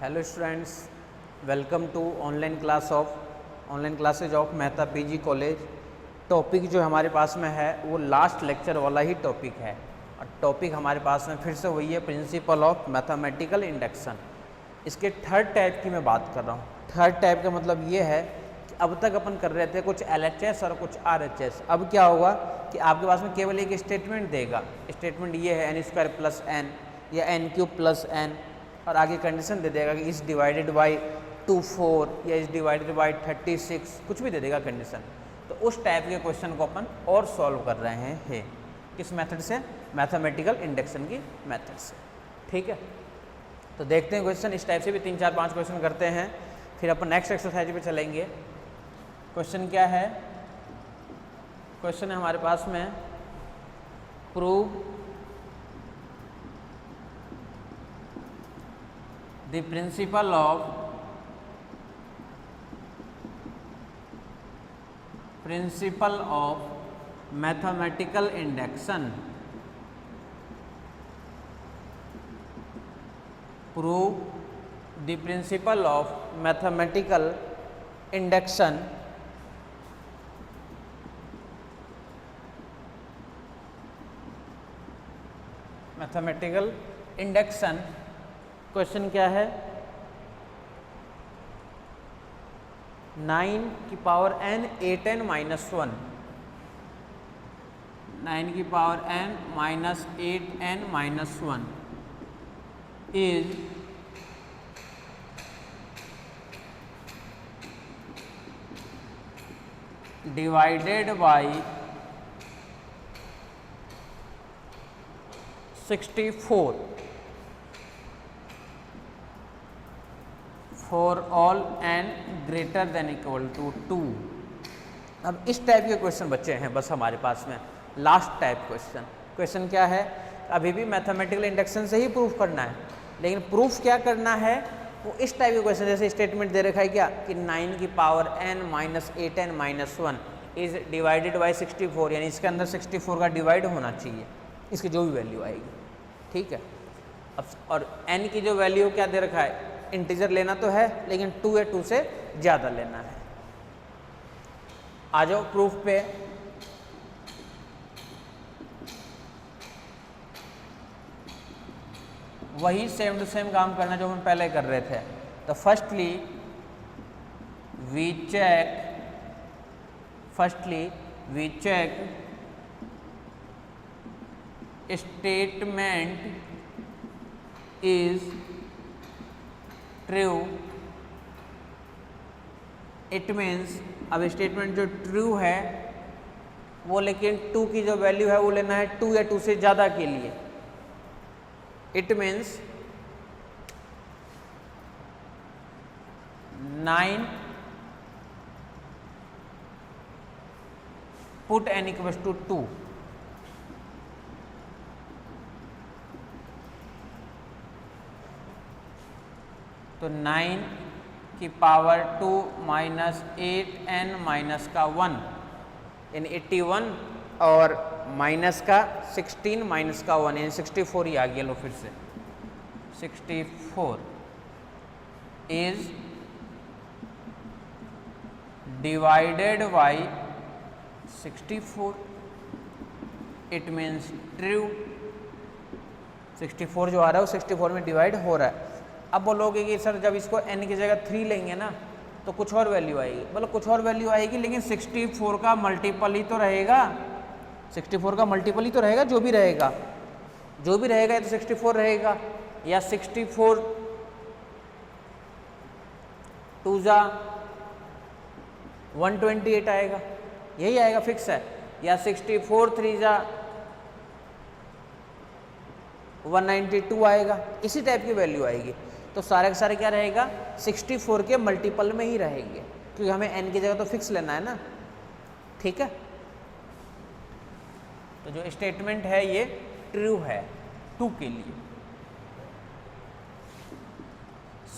Hello students, welcome to online classes of Mehta PG college. Topic जो हमारे पास में है वो लास्ट लेक्चर वाला ही टॉपिक है और टॉपिक हमारे पास में फिर से वही है, प्रिंसिपल ऑफ मैथमेटिकल इंडक्शन। इसके थर्ड टाइप की मैं बात कर रहा हूँ। थर्ड टाइप का मतलब ये है कि अब तक अपन कर रहे थे कुछ LHS और कुछ RHS। अब क्या होगा कि आपके पास में केवल एक स्टेटमेंट देगा। स्टेटमेंट ये है n² + n या n³ + n और आगे कंडीशन दे देगा कि इस डिवाइडेड बाई 24 या इस डिवाइडेड बाई 36, कुछ भी दे देगा कंडीशन। तो उस टाइप के क्वेश्चन को अपन और सॉल्व कर रहे हैं किस मेथड से? मैथमेटिकल इंडक्शन की मेथड से। ठीक है, तो देखते हैं क्वेश्चन। इस टाइप से भी 3, 4, 5 क्वेश्चन करते हैं, फिर अपन नेक्स्ट एक्सरसाइज पे चलेंगे। क्वेश्चन क्या है? क्वेश्चन है हमारे पास में, prove the principle of mathematical induction. Prove the principle of mathematical induction question क्या है? 9 की पावर n 8n - 1, 9 की power n - 8n - 1 is divided by 64 for all n greater than equal to 2। अब इस टाइप के क्वेश्चन बच्चे हैं बस हमारे पास में, लास्ट टाइप क्वेश्चन। क्वेश्चन क्या है? अभी भी मैथमेटिकल इंडक्शन से ही प्रूफ करना है, लेकिन प्रूफ क्या करना है वो इस टाइप के क्वेश्चन। जैसे स्टेटमेंट दे रखा है क्या कि 9 की power n - 8n - 1 is divided by 64, यानी इसके अंदर 64 का डिवाइड होना चाहिए, इसकी जो भी वैल्यू आएगी। ठीक है, अब और n की जो वैल्यू क्या दे रखा है? इंटीजर लेना तो है, लेकिन 2 या 2 से ज़्यादा लेना है। आ जाओ प्रूफ पे। वही सेम टू सेम काम करना जो हम पहले कर रहे थे। तो firstly we check statement is true. It means अब स्टेटमेंट जो ट्रू है वो, लेकिन 2 की जो वैल्यू है वो लेना है 2 या 2 से ज़्यादा के लिए। It means 9 put n = 2। तो 9 की पावर 2 - 8n - 1 यानी 81 और माइनस का 16 माइनस का 1 यानी 64 ही आ गया। लो फिर से 64 is divided by 64। It means true. 64 जो आ रहा है वो 64 में डिवाइड हो रहा है। अब बोलोगे कि सर जब इसको n की जगह 3 लेंगे ना तो कुछ और वैल्यू आएगी। बोलो कुछ और वैल्यू आएगी, लेकिन 64 का मल्टीपल ही तो रहेगा। 64 का मल्टीपल ही तो रहेगा, जो भी रहेगा या तो 64 रहेगा, या 64 2 जा 128 आएगा, यही आएगा, फिक्स है। या 64 3 जा 192 आएगा, इसी टाइप की वैल्यू आएगी। तो सारे के सारे क्या रहेगा? 64 के मल्टीपल में ही रहेंगे, क्योंकि हमें n की जगह तो फिक्स लेना है ना। ठीक है, तो जो स्टेटमेंट है ये ट्रू है 2 के लिए।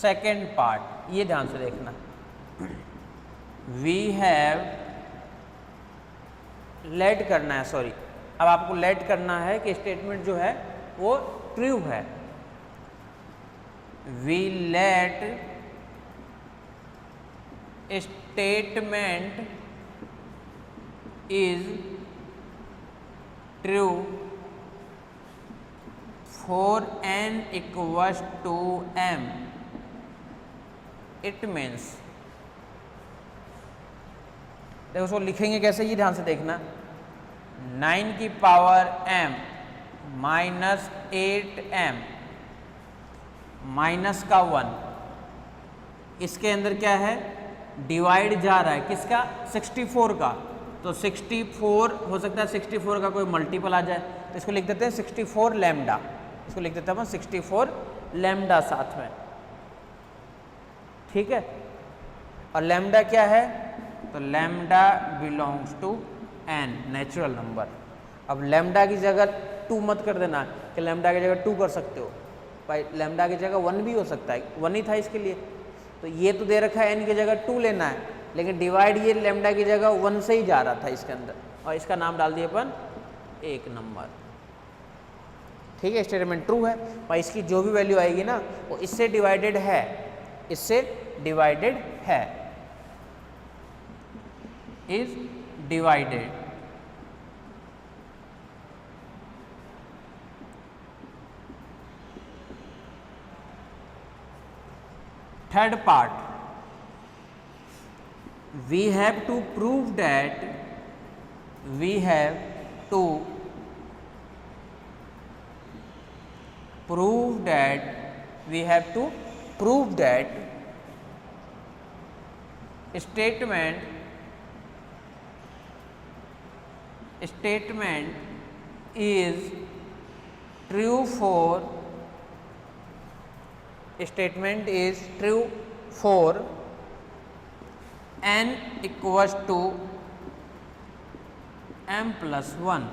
सेकेंड पार्ट ये ध्यान से देखना। वी हैव लेट करना है, सॉरी, अब आपको लेट करना है कि स्टेटमेंट जो है वो ट्रू है। we let statement is true for n equals to m, it means, देखो उसको लिखेंगे कैसे, ये ध्यान से देखना, 9 की power m minus 8m minus का 1, इसके अंदर क्या है, डिवाइड जा रहा है किसका, 64 का, तो 64 हो सकता है 64 का कोई मल्टीपल आ जाए, तो इसको लिख देते हैं 64 लैम्डा, इसको लिख देते हैं 64 लैम्डा साथ में, ठीक है। और लैम्डा क्या है, तो lambda belongs to n, natural number. अब लैम्डा की जगह 2 मत कर देना कि लैम्डा की जगह 2 कर सकते हो भाई, लैम्डा की जगह 1 भी हो सकता है, 1 ही था इसके लिए, तो ये तो दे रखा है n की जगह 2 लेना है, लेकिन डिवाइड ये लैम्डा की जगह 1 से ही जा रहा था इसके अंदर, और इसका नाम डाल दिया अपन 1 नंबर, ठीक है। स्टेटमेंट ट्रू है और इसकी जो भी वैल्यू आएगी ना वो इससे डिवाइडेड है, इससे डिवाइडेड है, is divided. Third part, we have to prove that we have to prove that we have to prove that statement is true for n equals to m plus 1,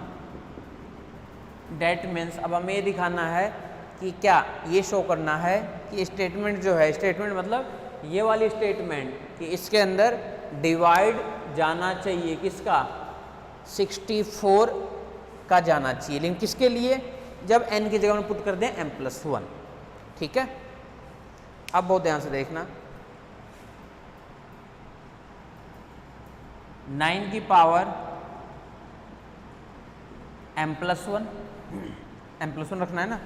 that means अब हमें ये दिखाना है कि क्या, ये show करना है कि स्टेटमेंट जो है, स्टेटमेंट मतलब ये वाली स्टेटमेंट कि इसके अंदर डिवाइड जाना चाहिए किसका, 64 का जाना चाहिए, लेकिन किसके लिए, जब n की जगह में पुट कर दें m plus 1, ठीक है। अब बहुत ध्यान से देखना, 9 की पावर m plus 1 रखना है ना,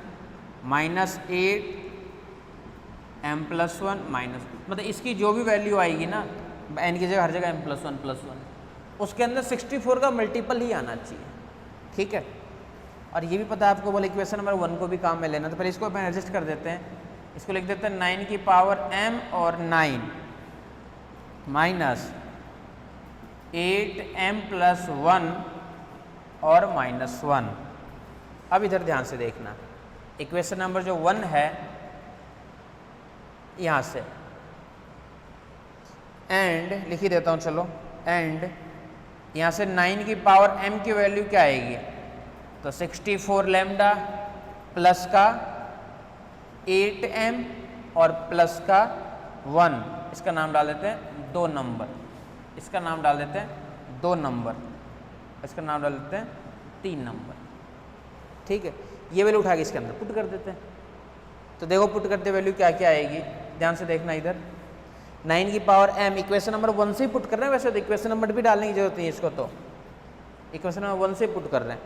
माइनस 8 m plus 1 माइनस, मतलब इसकी जो भी वैल्यू आएगी ना n की जगह हर जगह m plus 1 उसके अंदर 64 का मल्टीपल ही आना चाहिए, ठीक है। और ये भी पता है आपको, बोले इक्वेशन नंबर 1 को भी काम में लेना, तो पहले इसको अपन एडजस्ट कर देते हैं, इसको लिख देते हैं 9 की पावर m और 9 माइनस 8m plus 1 और माइनस 1। अब इधर ध्यान से देखना, इक्वेशन नंबर जो 1 है यहाँ से, एंड लिख ही देता हूँ चलो, एंड यहाँ से 9 की पावर m की वैल्यू क्या आएगी, तो 64 लैम्डा प्लस का 8m और प्लस का 1, इसका नाम डाल देते हैं 2 नंबर, इसका नाम डाल देते हैं 2 नंबर, इसका नाम डाल देते हैं 3 नंबर, ठीक है। ये वैल्यू उठा के इसके अंदर पुट कर देते हैं, तो देखो पुट करते वैल्यू क्या क्या आएगी, ध्यान से देखना, इधर 9 की पावर m इक्वेशन नंबर 1 से ही पुट कर रहे हैं, वैसे तो इक्वेशन नंबर भी डालने की जरूरत नहीं है इसको, तो इक्वेशन नंबर 1 से पुट कर रहे हैं,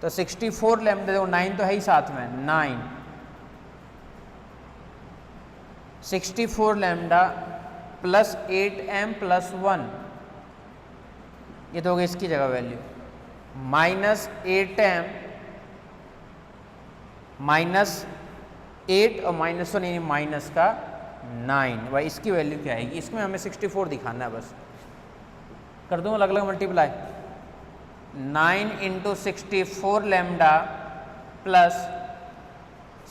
तो 64 लैम्डा, देखो 9 तो है ही साथ में, 9 64 लैम्डा प्लस 8m plus 1, ये तो हो गई इसकी जगह वैल्यू, माइनस 8m माइनस 8 और माइनस 1 यानी माइनस का 9, भाई इसकी वैल्यू क्या आएगी, इसमें हमें 64 दिखाना है, बस कर दूँ अलग अलग multiply, 9 into 64 lambda plus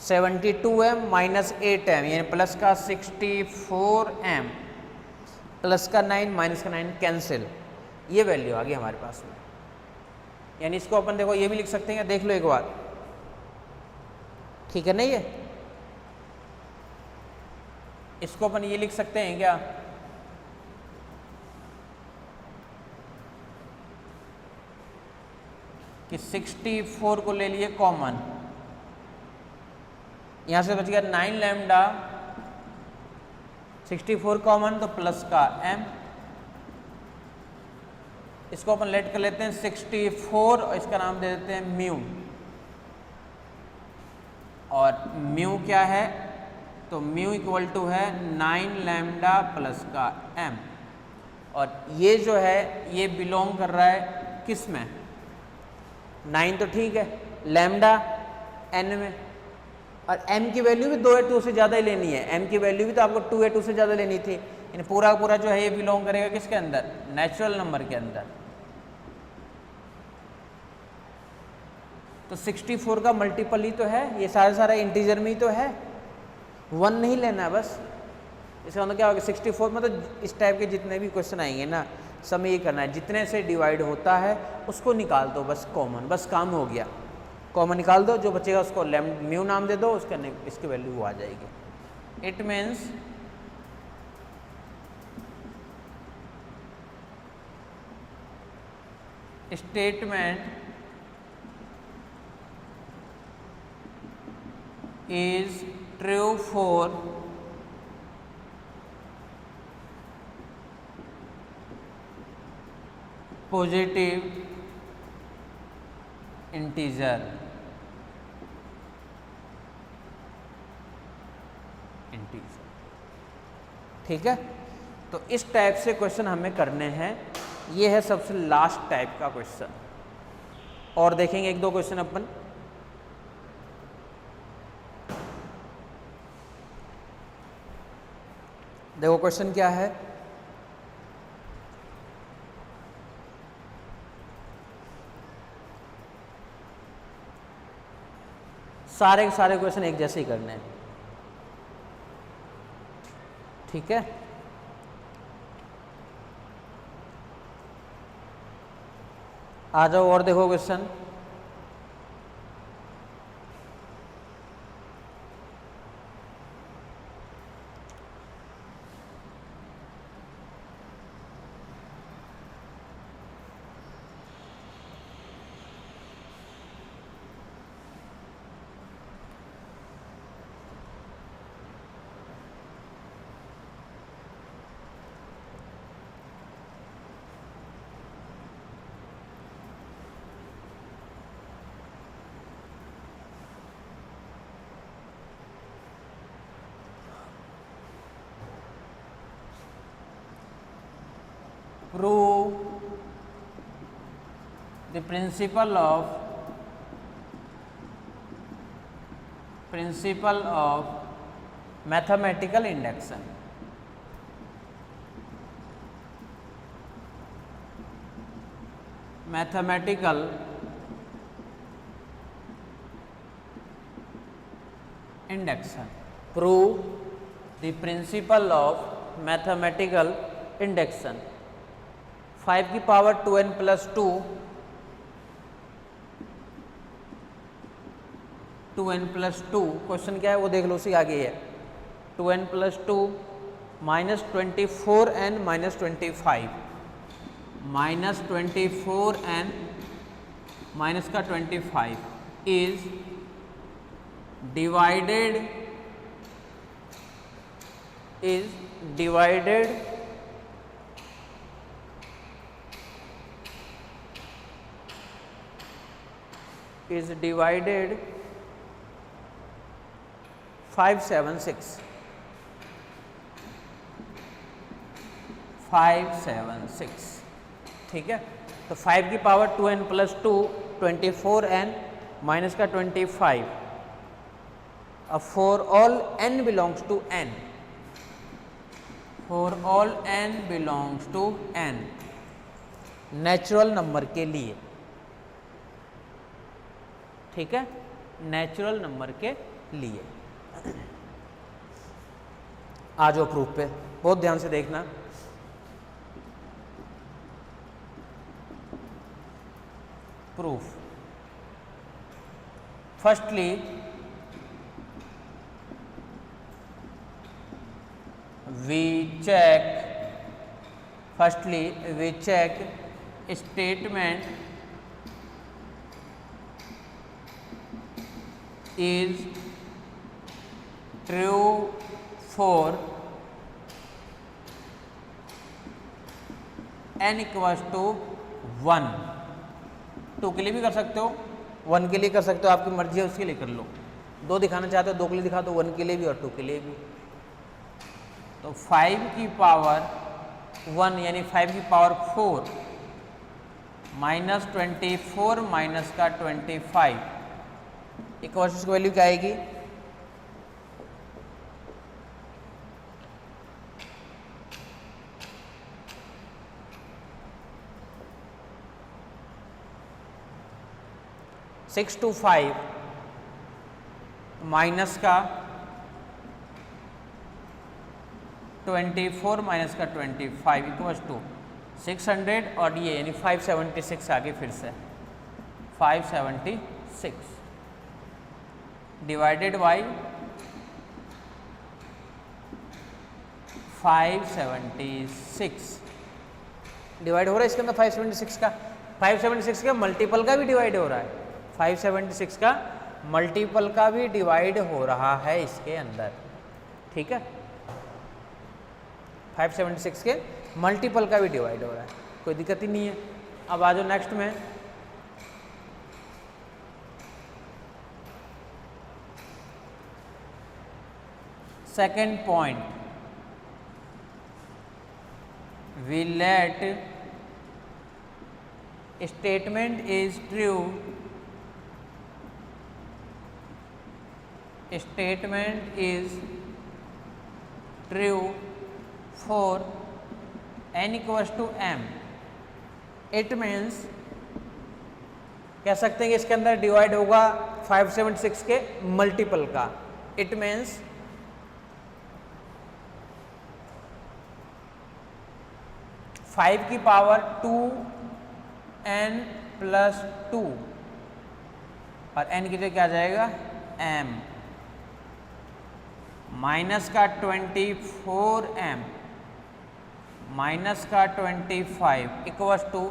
72m minus 8m यानी प्लस का 64m प्लस का 9 माइनस का 9 कैंसिल, ये वैल्यू आ गई हमारे पास में। यानी इसको अपन देखो ये भी लिख सकते हैं, देख लो एक बार, ठीक है ना, ये इसको अपन ये लिख सकते हैं क्या, कि 64 को ले लिए कॉमन, यहाँ से बच गया 9 लैम्डा, 64 कॉमन तो प्लस का m, इसको अपन लेट कर लेते हैं 64 और इसका नाम दे देते हैं म्यू। और म्यू क्या है, तो म्यू इक्वल टू है 9 लैम्डा प्लस का m। और ये जो है ये बिलोंग कर रहा है किस में, 9 तो ठीक है, लैम्डा n में, और m की वैल्यू भी 2 या 2 से ज़्यादा ही लेनी है। m की वैल्यू भी तो आपको 2 या 2 से ज़्यादा लेनी थी। इन पूरा पूरा जो है ये बिलोंग करेगा किसके अंदर, नेचुरल नंबर के अंदर। तो 64 का मल्टीपल ही तो है, ये सारा इंटीजर में ही तो है, 1 नहीं लेना है बस। इसका मतलब क्या होगा, 64 में तो इस टाइप के जितने भी क्वेश्चन आएंगे ना, सब में ये करना है, जितने से डिवाइड होता है उसको निकाल दो बस कॉमन, बस काम हो गया। कॉमन निकाल दो, जो बचेगा उसको म्यू नाम दे दो, उसका इसकी वैल्यू वो आ जाएगी। It means statement is true for positive integer। ठीक है, तो इस टाइप से क्वेश्चन हमें करने हैं। ये है सबसे लास्ट टाइप का क्वेश्चन, और देखेंगे 1-2 क्वेश्चन अपन। देखो क्वेश्चन क्या है, सारे के सारे क्वेश्चन एक जैसे ही करने हैं, ठीक है। आ जाओ और देखो question. Prove the principle of mathematical induction। mathematical induction, prove the principle of mathematical induction। 5 की power 2n plus 2, 2n plus 2 question क्या है वो देख लो, उसी आगे है। 2n plus 2 minus 24n minus 25, minus 24n minus का 25 इज डिवाइडेड is divided 576, 576, ठीक है। तो 5 की power 2n plus 2, 24n minus का 25। अब for all n belongs to n, for all n belongs to n, natural number के लिए, ठीक है, नेचुरल नंबर के लिए। आ जाओ प्रूफ पे, बहुत ध्यान से देखना। Proof, firstly we check statement is true for n equals to 1। 2 के लिए भी कर सकते हो, 1 के लिए कर सकते हो, आपकी मर्जी है, उसके लिए कर लो। 2 दिखाना चाहते हो 2 के लिए दिखा दो, 1 के लिए भी और 2 के लिए भी। तो 5 की पावर 1 यानी 5 की पावर 4 माइनस 24 माइनस का 25 इक्वल्स की वैल्यू क्या आएगी? 6 to 5 माइनस का 24 माइनस का 25 इक्वल्स टू 600 और ये यानी 576 आगे फिर से 576 डिवाइडेड बाई 576 डिवाइड हो रहा है इसके अंदर 576 का, 576 का मल्टीपल का भी डिवाइड हो रहा है, 576 का मल्टीपल का भी डिवाइड हो रहा है इसके अंदर, ठीक है। 576 के मल्टीपल का भी डिवाइड हो रहा है, कोई दिक्कत ही नहीं है। अब आ जाओ नेक्स्ट में, second point, we let statement is true, statement is true for n equals to m। It means कह सकते हैं कि इसके अंदर डिवाइड होगा 576 के मल्टीपल का। इट मीन्स 5 की पावर 2n प्लस 2 और n की जगह क्या आ जाएगा m माइनस का 24m माइनस का 25 इक्वल्स टू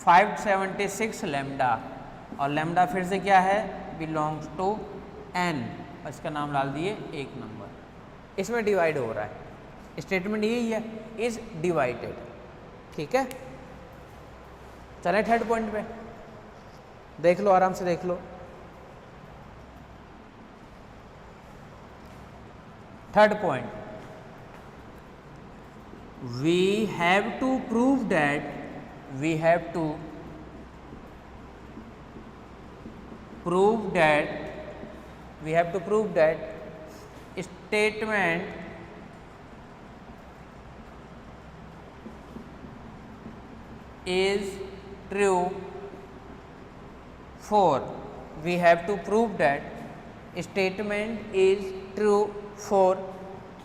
576 लेमडा, और लेमडा फिर से क्या है बिलोंग्स टू n, और इसका नाम डाल दिए 1 नंबर। इसमें डिवाइड हो रहा है, स्टेटमेंट यही है, इज डिवाइडेड, ठीक है। चले थर्ड पॉइंट पे, देख लो आराम से देख लो। Third point, we have to prove that, we have to prove that, we have to prove that statement is true for, we have to prove that statement is true for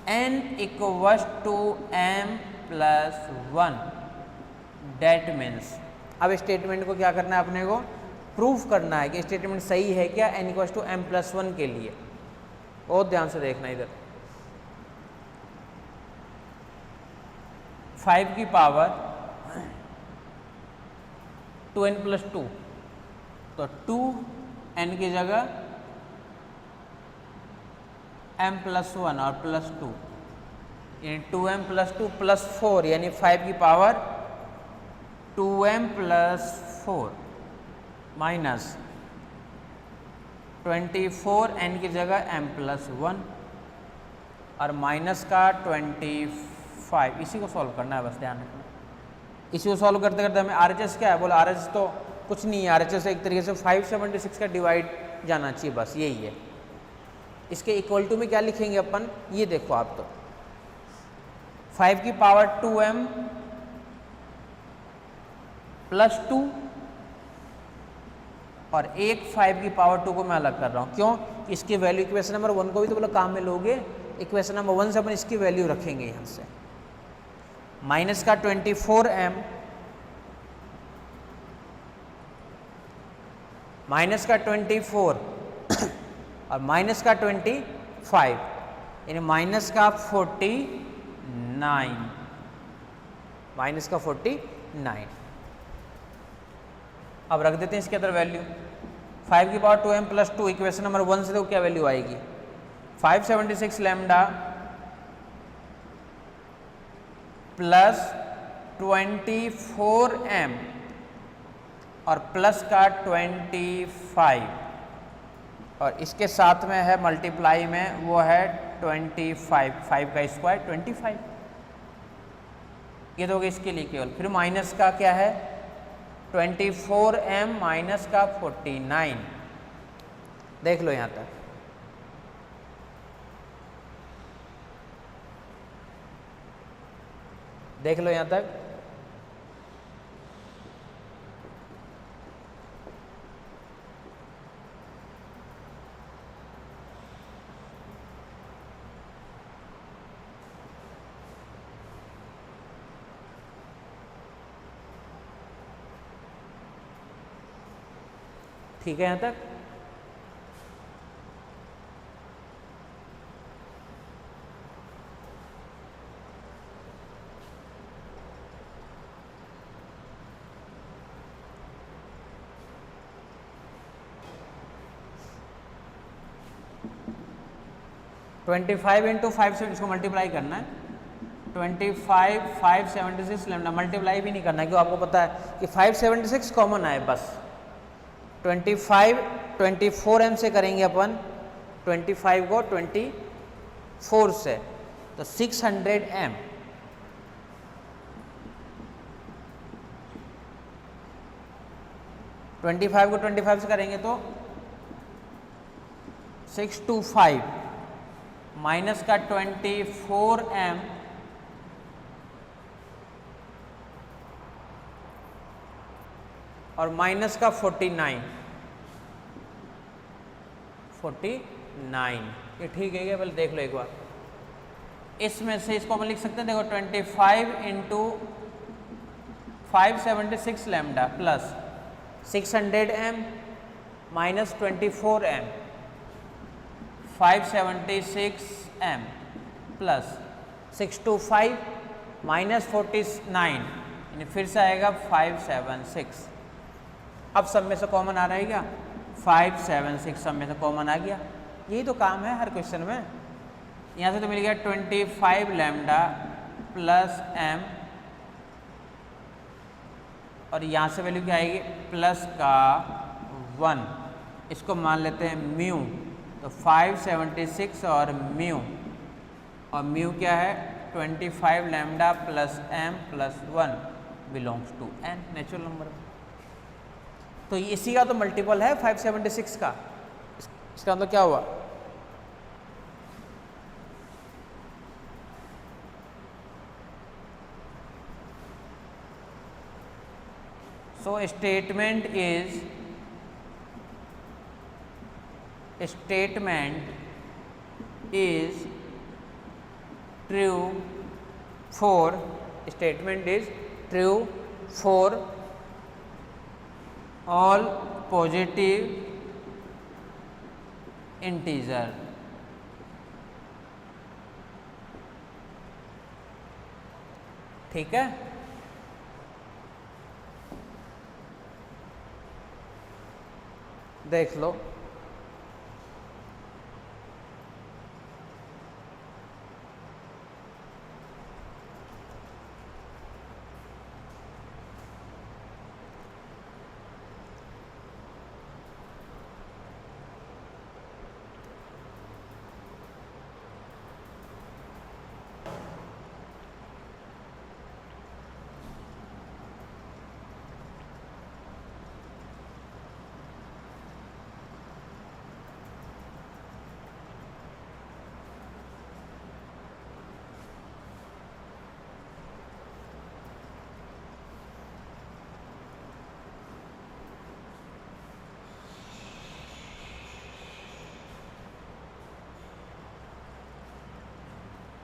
n equals to m plus 1। that means अब statement को क्या करना है, अपने को proof करना है कि स्टेटमेंट सही है क्या n equals to m plus 1 के लिए। और ध्यान से देखना इधर, 5 की पावर 2n प्लस 2, तो 2n की जगह m प्लस 1 और प्लस 2 यानी 2m प्लस 2 प्लस 4 यानी 5 की power 2m plus 4 minus 24n की जगह m प्लस 1 और माइनस का 25। इसी को सॉल्व करना है, बस ध्यान रखना। इसी को सॉल्व करते करते हमें RHS क्या है, बोला RHS तो कुछ नहीं है, RHS एक तरीके से 576 का डिवाइड जाना चाहिए, बस यही है। इसके इक्वल टू में क्या लिखेंगे अपन, ये देखो आप, तो 5 की पावर 2m प्लस 2 और एक 5 की पावर 2 को मैं अलग कर रहा हूँ, क्यों? इसकी वैल्यू इक्वेशन नंबर 1 को भी तो बोला काम में लोगे, इक्वेशन नंबर 1 से अपन इसकी वैल्यू रखेंगे यहाँ से। माइनस का 24m माइनस का 24 और माइनस का 25 यानी माइनस का 49, माइनस का 49। अब रख देते हैं इसके अंदर वैल्यू, 5 की power 2m plus 2 equation number 1 से तो क्या वैल्यू आएगी 576 लैम्डा प्लस 24 m और प्लस का 25 और इसके साथ में है मल्टीप्लाई में वो है 25, 5 का स्क्वायर 25, ये दोगे इसके लिए केवल। फिर माइनस का क्या है 24m माइनस का 49, देख लो यहाँ तक। देख लो यहाँ तक। ठीक है यहाँ तक। ट्वेंटी 5 इंटू 5 इसको मल्टीप्लाई करना है। 25 576 लैम्डा मल्टीप्लाई भी नहीं करना है क्योंकि आपको पता है कि 576 कॉमन आए बस। 25 24m से करेंगे अपन, 25 को 24 से तो 600m। ट्वेंटी 25 को 25 से करेंगे तो 625 माइनस का 24m और माइनस का 49, ये ठीक है क्या? पहले देख लो एक बार। इसमें से इसको हम लिख सकते हैं, देखो 25 into 576 lambda plus 600m minus 24m 576m plus 625 minus 49, यानी फिर से आएगा 576। अब सब में से कॉमन आ रहा है क्या? 576 सब में से कॉमन आ गया। यही तो काम है हर क्वेश्चन में। यहाँ से तो मिल गया 25 लैम्डा प्लस m और यहाँ से वैल्यू क्या आएगी प्लस का 1, इसको मान लेते हैं म्यू, तो 576 और म्यू क्या है 25 lambda plus m plus 1 belongs to n, natural number. तो इसी का तो मल्टीपल है 576 का। इसका मतलब क्या हुआ? So statement is true for all positive integer। ठीक है, देख लो।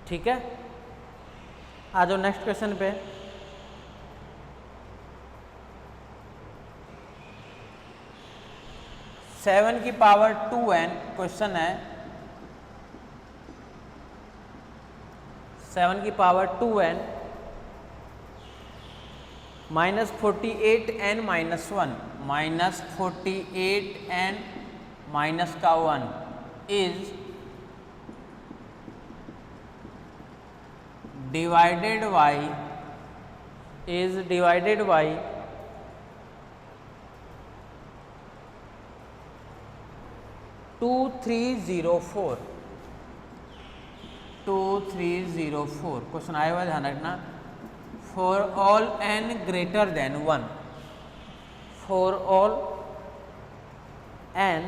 ठीक है, आ जाओ नेक्स्ट क्वेश्चन पे। सेवन की पावर 2n क्वेश्चन है। 7 की power 2n minus 48n minus 1 minus 48n minus का 1 is divided by is divided by 2304 question आया हुआ ध्यान रखना। For all n greater then 1, for all n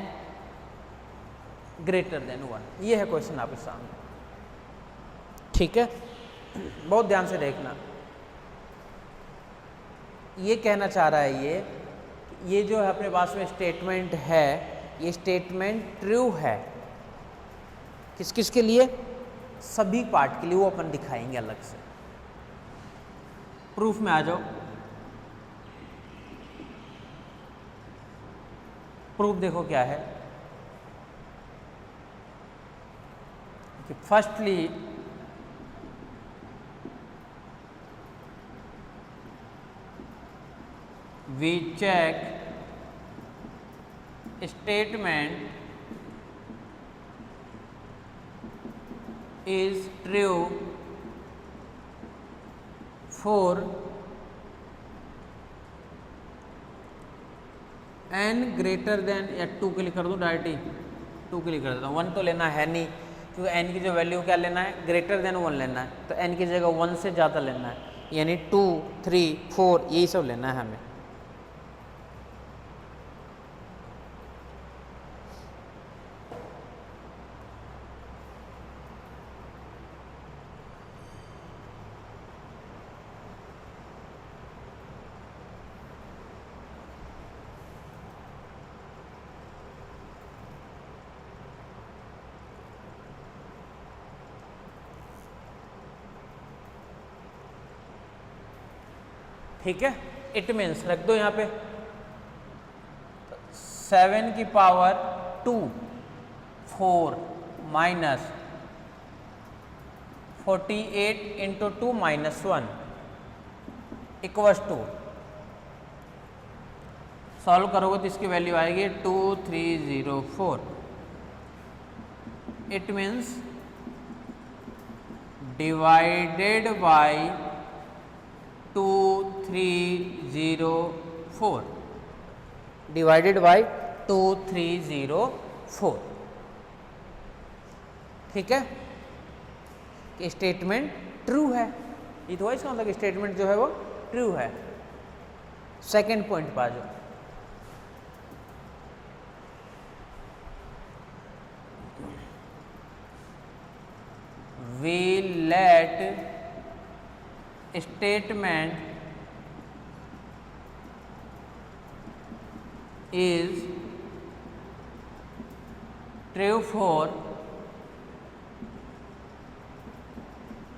greater then 1, ये है क्वेश्चन आपके सामने। ठीक है, बहुत ध्यान से देखना। ये कहना चाह रहा है ये जो है अपने पास में स्टेटमेंट है, ये स्टेटमेंट ट्रू है। किस किस के लिए? सभी पार्ट के लिए, वो अपन दिखाएंगे अलग से। प्रूफ में आ जाओ। प्रूफ देखो क्या है कि firstly we check statement is true for n greater then, या 2 के लिए कर दूँ डायरेक्ट ही, 2 के लिए कर देता हूँ। 1 तो लेना है नहीं, क्योंकि n की जो वैल्यू क्या लेना है, ग्रेटर देन 1 लेना है, तो n की जगह 1 से ज़्यादा लेना है, यानी 2, 3, 4 यही सब लेना है हमें। ठीक है, इट मीन्स रख दो यहाँ पे 7 की power 2 4 minus 48 into 2 minus 1 equals to, solve करोगे तो इसकी वैल्यू आएगी 2304। It means divided by 2304, divided by 2304। ठीक है, स्टेटमेंट ट्रू है। ये तो इसका मतलब स्टेटमेंट जो है वो ट्रू है। सेकंड पॉइंट पर आ जाओ। we let statement is true for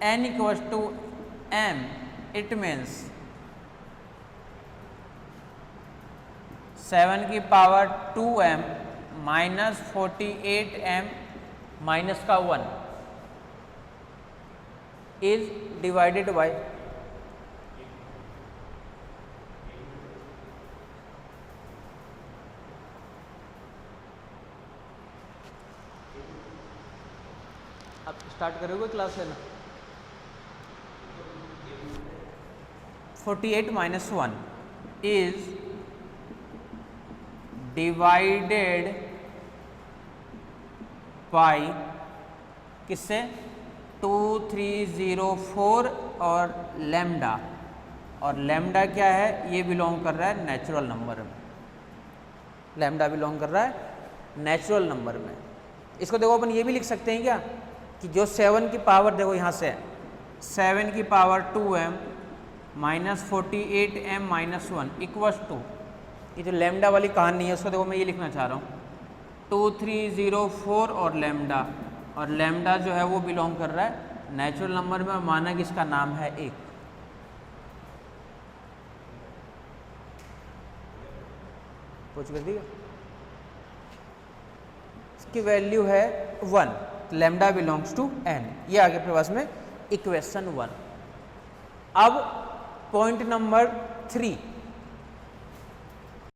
n equals to m. It means 7 की power 2m minus 48m minus का 1 is divided by अब स्टार्ट करोगे क्लास लेना। 48 माइनस 1 इज डिवाइडेड बाई किससे, 2304 और लैम्डा, और लैम्डा क्या है, ये बिलोंग कर रहा है नेचुरल नंबर में। लैम्डा बिलोंग कर रहा है नेचुरल नंबर में। इसको देखो अपन ये भी लिख सकते हैं क्या कि जो 7 की पावर, देखो यहाँ से 7 की power 2m minus 48m minus 1 equals to, ये जो लैम्डा वाली कहानी है उसको देखो मैं ये लिखना चाह रहा हूँ 2304 और लैम्डा, और लैम्डा जो है वो बिलोंग कर रहा है नेचुरल नंबर में, माना कि इसका नाम है 1। पूछ कर दिया, इसकी वैल्यू है 1, लैम्डा बिलोंग्स टू n। ये आगे अपने पास में इक्वेशन 1। अब पॉइंट नंबर 3,